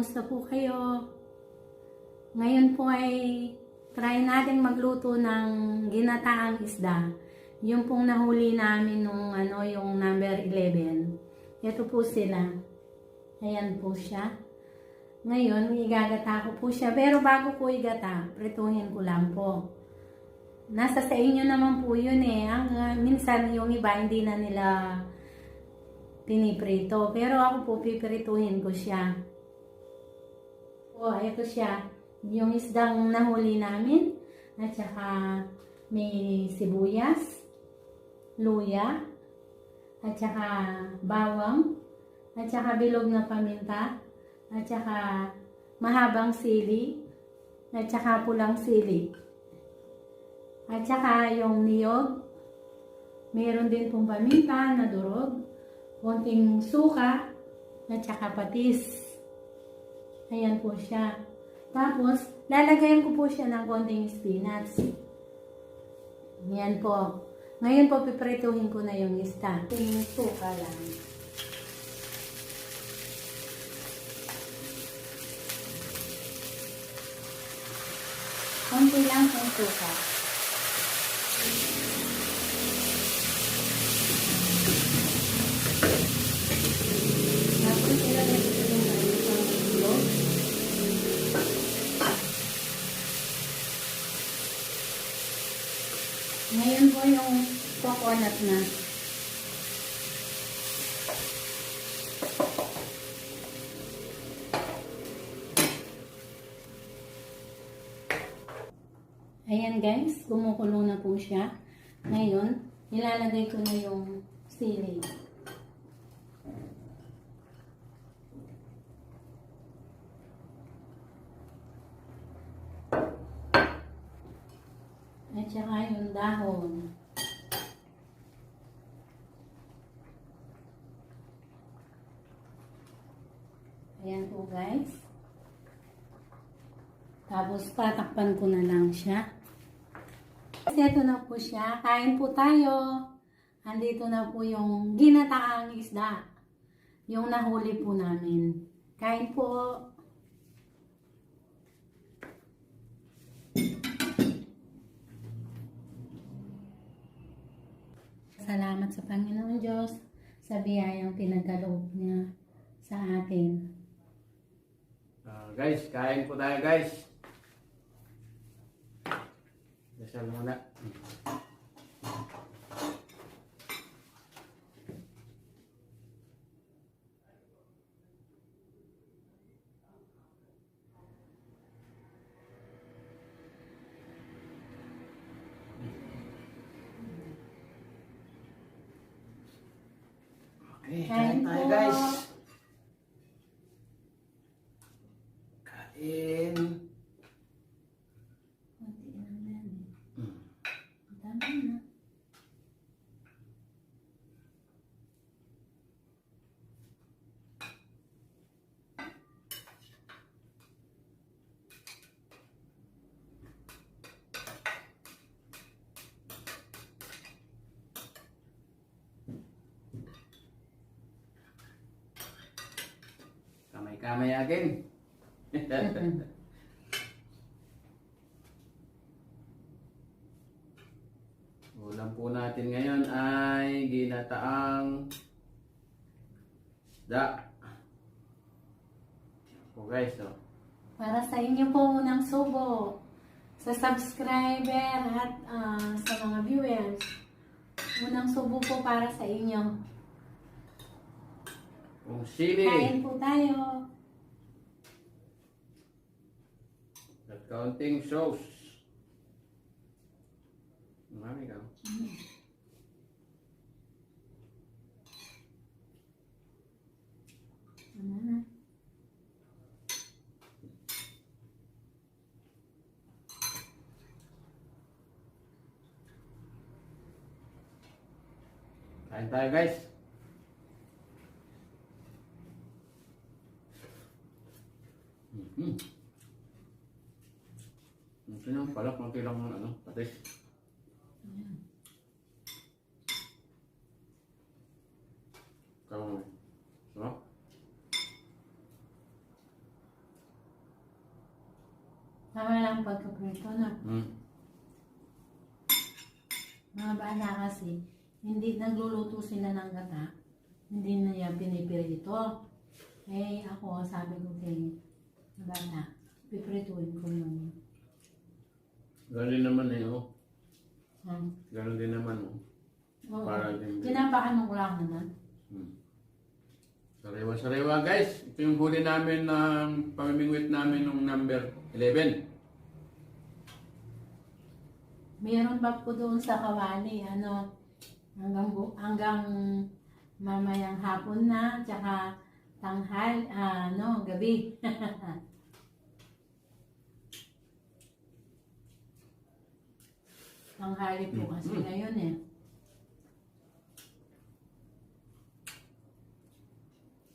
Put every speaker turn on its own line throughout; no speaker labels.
Kumusta po kayo? Ngayon po ay try natin magluto ng ginataang isda. Yung pong nahuli namin nung yung number 11. Ito po sila. Ayan po siya. Ngayon, igagata ko po siya. Pero bago ko igata, prituhin ko lang po. Nasa sa inyo naman po yun eh. Minsan yung iba hindi na nila piniprito. Pero ako po pipirituhin ko siya. Ito siya. Yung isdang nahuli namin. At saka may sibuyas, luya, at saka bawang, at saka bilog na paminta, at saka mahabang sili, at saka pulang sili. At saka yung niyog, mayroon din pong paminta na durog, konting suka, at saka patis. Ayan po siya. Tapos, lalagayan ko po siya ng konting spinach. Ayan po. Ngayon po, piprituhin ko na yung isda. Yung suka lang. Konti lang yung suka. Tapos, ilagay ko yung ilog. Ngayon po yung coconut na. Ayan guys, kumukulo na po siya. Ngayon, nilalagay ko na yung sili. At saka yung dahon. Ayan po guys. Tapos tatakpan ko na lang siya. Kasi ito na po siya. Kain po tayo. Andito na po yung ginataang isda. Yung nahuli po namin. Kain po. Salamat sa Panginoon Diyos sa biyayang pinagkaloob niya sa atin.
Guys, kain po tayo guys. Dasal muna. Okay, kain tayo guys. Kain.
Konti lang yan. Dami na.
Kamay-kamay again. Ulam po natin ngayon ay ginataang isda. Po guys, oh.
Para sa inyo po unang subo. Sa subscriber at sa mga viewers. Unang subo po para sa inyo.
Kung sili.
Kain po tayo.
At kaunting sauce. Mami ka. Kain tayo guys. Ito yung pala, konti lang patis. Kamu, so?
ang pagkaprito na. Mga bata kasi, hindi nagluluto sila ng gata, hindi na yan pinipirito. Eh ako, sabi ko kay bata, pipirituin ko yung
Ganun din naman eh, oh.
Hmm.
Ganun din naman, oh.
Oo.
Para din.
Tinapakan mo ko lang naman.
Sariwa-sariwa guys. Ito yung huli namin ng pamimingwit namin ng number 11.
Meron pa po doon sa Kawali, hanggang mamayang hapon na, tsaka tanghal, gabi. Tanghali po kasi ngayon eh.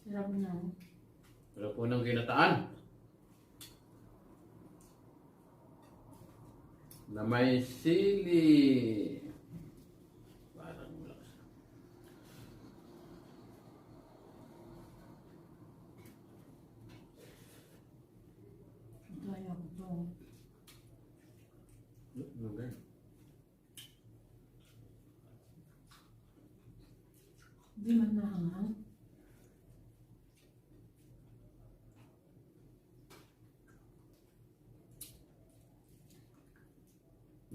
Sarap na.
Pero po ng ginataan. Na may sili. Parang malakas.
Ito ay ako to.
Okay.
Hindi man nahanghang.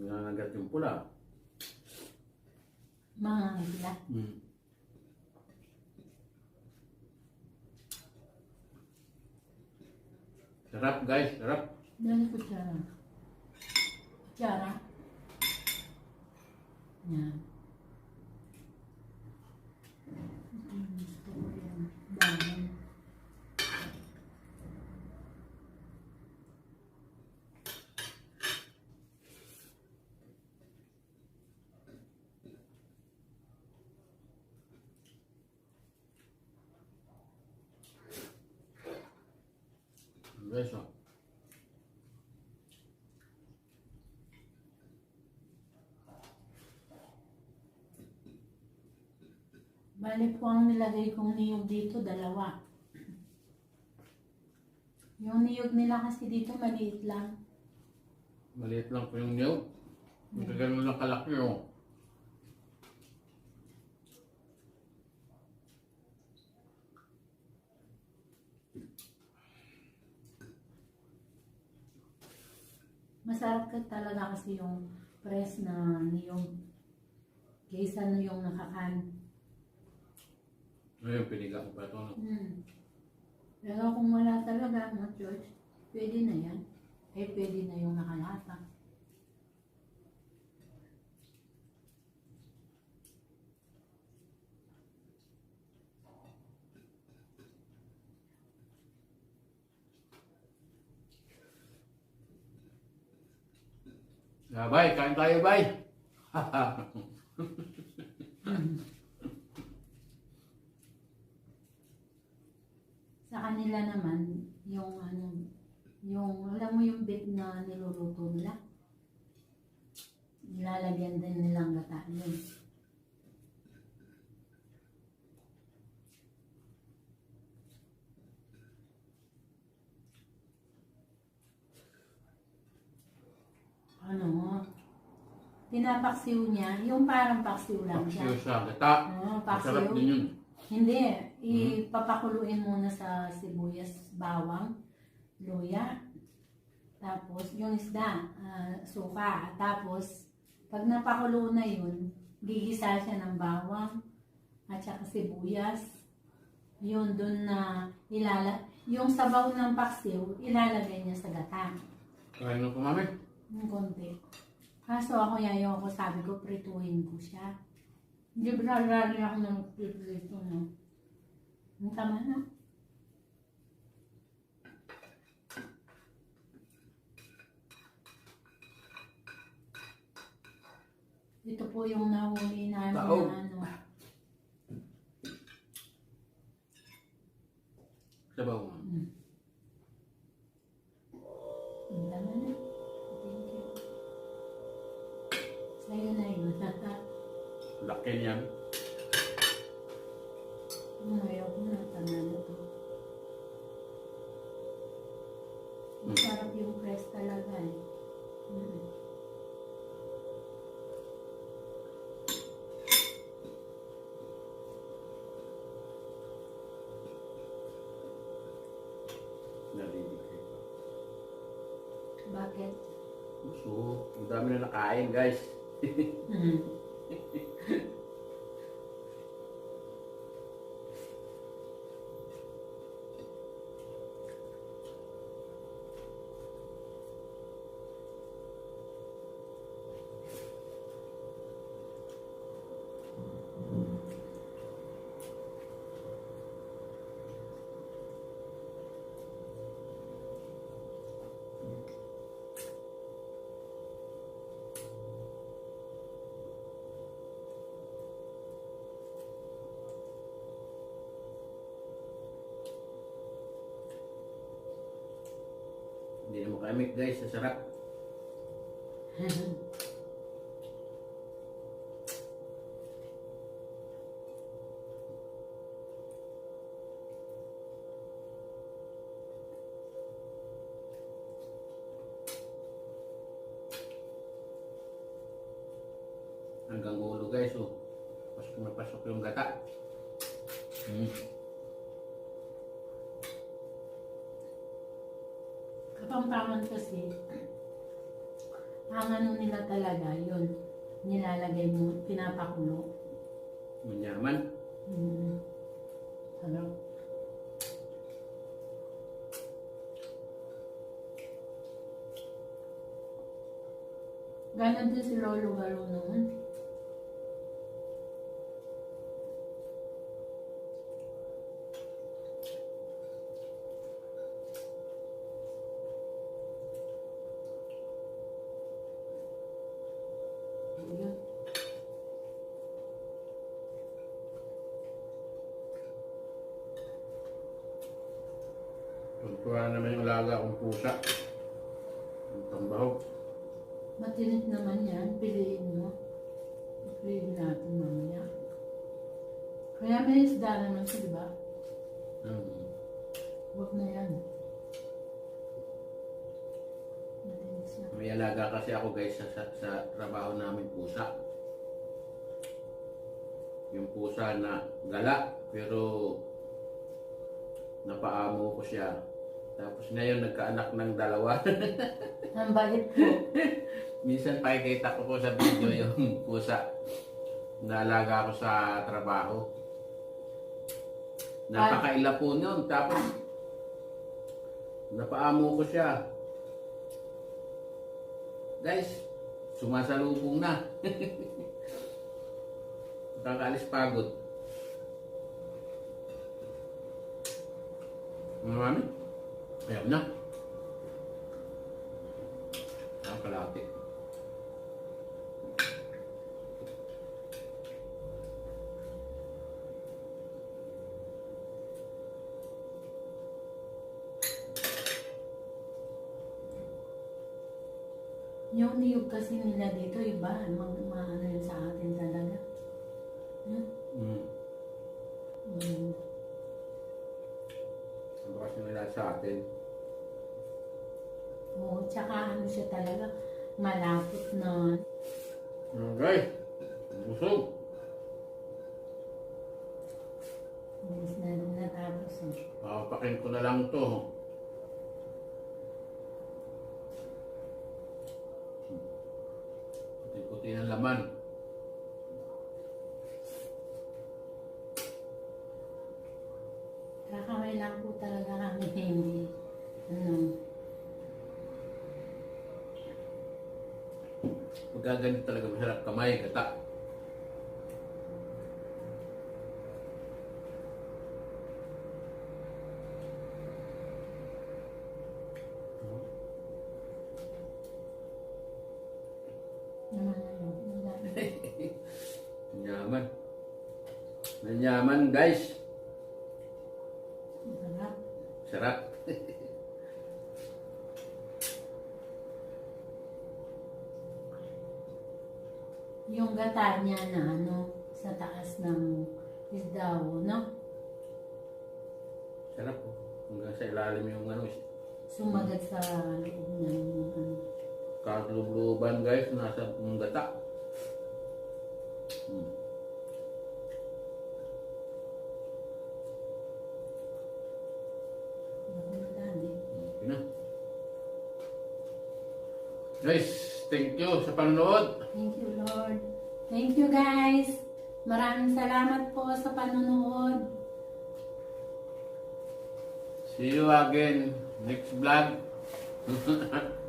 Nangangagat yung pula.
Mga sila.
Sarap guys, sarap.
Dali kutsara. Kutsara. Yan. Gusto ko yan. Dahil.
Guys, oh.
Bali po ang nilagay kong niyog dito, dalawa. Yung niyog nila kasi dito maliit lang.
Maliit lang po yung niyog. Ganun lang kalaki, oh.
Masarap ka talaga kasi yung press na niyog kaysa na yung nakakan.
Ngayon, piniga ko pa ito, no?
Pero kung wala talaga, no choice, pwede na yan. Eh, pwede na yung nakalata.
Bay, kain tayo, bay.
Sa kanila naman, alam mo yung bit na niluluto nila? Nilalagyan din nilang gata yun. Pinapaksiw niya, yung parang paksiw lang siya.
Paksiw sa gata.
Paksiw.
Masarap din yun.
Hindi, ipapakuluin muna sa sibuyas, bawang, luya, tapos yung isda, suka. Tapos, pag napakulo na yun, gigisa siya ng bawang at saka sibuyas. Yun, dun na yung sabaw ng paksiw, ilalagay niya sa gata.
Kain mo po, mami?
Yung konti. Kaso ako yayo ko, sabi ko, prituhin ko siya. Hindi ba nalari ako ng prito, no? Ang tama na. Ito po yung nahuli namin
Taog.
na
Sabaw mo.
Ang tama na. Thank you. Sa'yo na yun.
Laki niyan.
Ayaw ko na. Tama na to. Masarap yung press talaga eh.
Nalibigay pa.
Bakit?
So, ang dami na nakain, guys.
Mm.
Hindi na makamit, guys. Sasarap. Hanggang ulo, guys. Oh. Pasok na pasok yung gata.
Kapampangan kasi, ang ano nila talaga, yun, nilalagay mo, pinapakulo.
Manyaman.
Ano? Ganon din si Lolo Galo noon. Yun.
Tuntuan naman yung alaga kong pusa. Ang tambahog.
Matinit naman yan, piliin mo. Piliin natin mamaya. Kaya may isda naman siya, di ba? Huwag na yan. Matinit siya.
May alaga kasi ako, guys, sa trabaho namin pusa. Yung pusa na gala, pero napaamo ko siya. Tapos ngayon nagkaanak ng dalawa.
Ang bait po.
Minsan pakikita ko po sa video yung pusa na alaga ko sa trabaho. Napakaila po nun. Tapos napaamo ko siya. Guys, sumasalubong na. Nakakaalis pagod. Ano mami? Ayaw na. Ang kalati.
Yung niyog kasi nila dito, iba. Ano yun sa atin talaga.
Ang bakas nila sa atin.
Oo, tsaka ano siya talaga, malapot na.
Okay. Busog.
Bilis na rin natapos.
Papakin ko na lang to. Puti-puti ng laman.
Kakamay lang po talaga kami hindi. Ano,
Magaganito talaga masarap kamay, gata.
naman ano, ang dami.
Nanyaman. Nanyaman, guys.
Sarap.
Sarap.
Yung gata niya na ano, sa taas ng isdao, no?
Sarap po. Hanggang sa ilalim yung ano,
Sumagat sa loob ng ano.
kalubluban, guys, nasa gata.
Nakulitan eh.
Guys, thank you sa panonood.
Thank you, Lord. Thank you, guys. Maraming salamat po sa panonood.
See you again next vlog.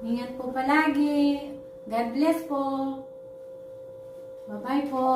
Ingat po palagi. God bless po. Bye-bye po.